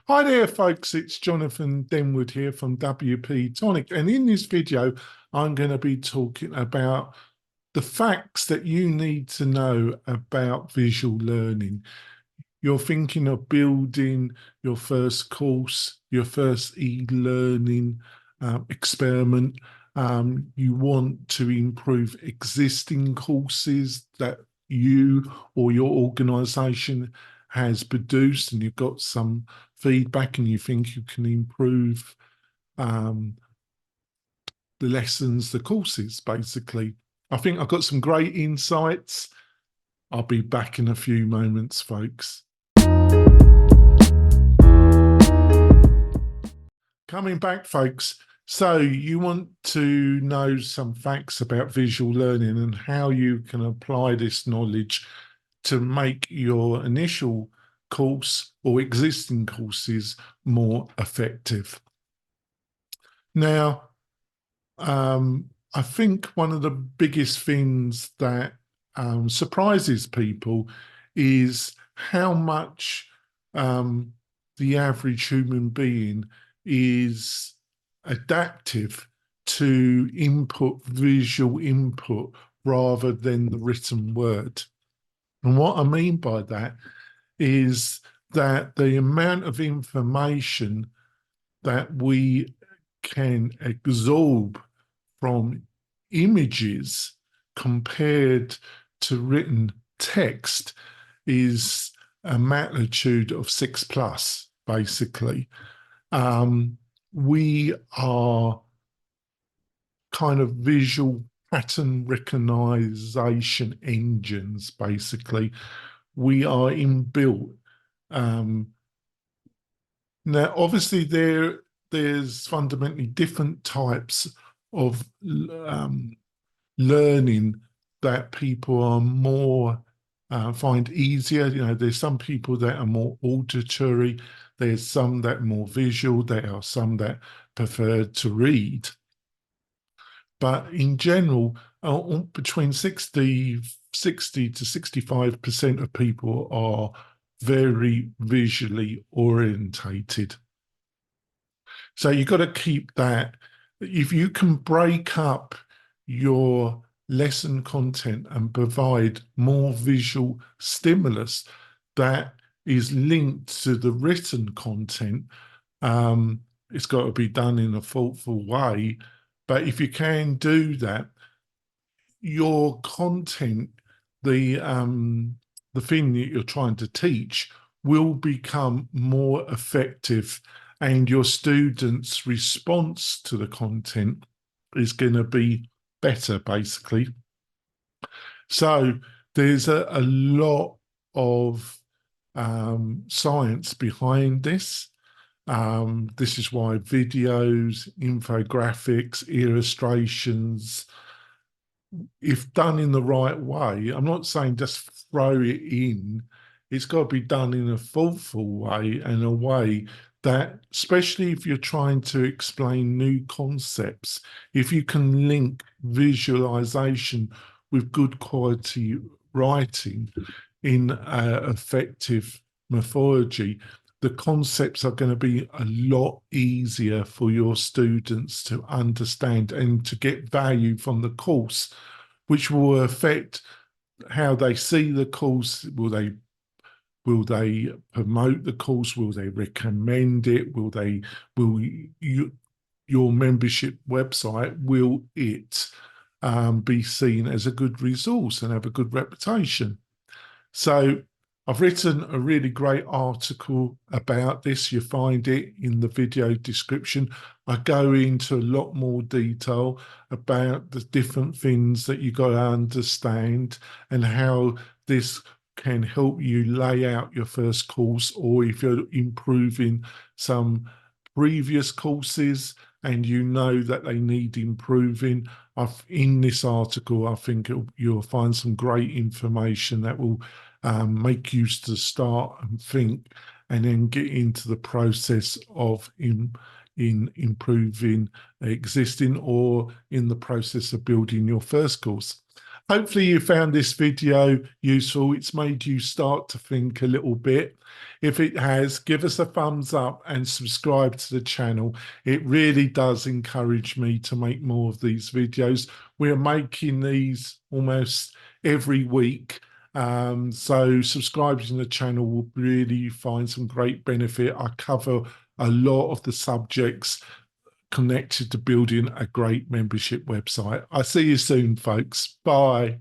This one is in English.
Hi there, folks. It's Jonathan Denwood here from WP-Tonic. And in this video, I'm going to be talking about the facts that you need to know about visual learning. You're thinking of building your first course, your first e-learning experiment. You want to improve existing courses that you or your organization has produced, and you've got some feedback and you think you can improve um, the lessons, the courses, basically. I think I've got some great insights. I'll be back in a few moments, folks. Coming back, folks. So you want to know some facts about visual learning and how you can apply this knowledge to make your initial course or existing courses more effective. Now, I think one of the biggest things that surprises people is how much the average human being is adaptive to visual input rather than the written word. And what I mean by that is that the amount of information that we can absorb from images compared to written text is a magnitude of 6+, basically. We are kind of visual pattern recognition engines, basically. We are inbuilt. Now, obviously, there's fundamentally different types of learning that people are more find easier. You know, there's some people that are more auditory. There's some that are more visual. There are some that prefer to read. But in general, between 60 to 65% of people are very visually orientated. So you've got to keep that. If you can break up your lesson content and provide more visual stimulus that is linked to the written content, it's got to be done in a thoughtful way. But if you can do that, your content, the thing that you're trying to teach, will become more effective, and your students' response to the content is going to be better, basically. So there's a lot of science behind this. This is why videos, infographics, illustrations, if done in the right way, I'm not saying just throw it in, it's got to be done in a thoughtful way and a way that, especially if you're trying to explain new concepts, if you can link visualization with good quality writing in effective methodology, the concepts are going to be a lot easier for your students to understand and to get value from the course, which will affect how they see the course. Will they promote the course? Will they recommend it? Will your membership website, will it be seen as a good resource and have a good reputation? So I've written a really great article about this. You find it in the video description. I go into a lot more detail about the different things that you got to understand and how this can help you lay out your first course, or if you're improving some previous courses and you know that they need improving. In this article, I think you'll find some great information that will make you to start and think, and then get into the process of in improving existing, or in the process of building your first course. Hopefully you found this video useful. It's made you start to think a little bit. If it has, give us a thumbs up and subscribe to the channel. It really does encourage me to make more of these videos. We're making these almost every week. So subscribing to the channel will really find some great benefit. I cover a lot of the subjects connected to building a great membership website. I see you soon, folks. Bye.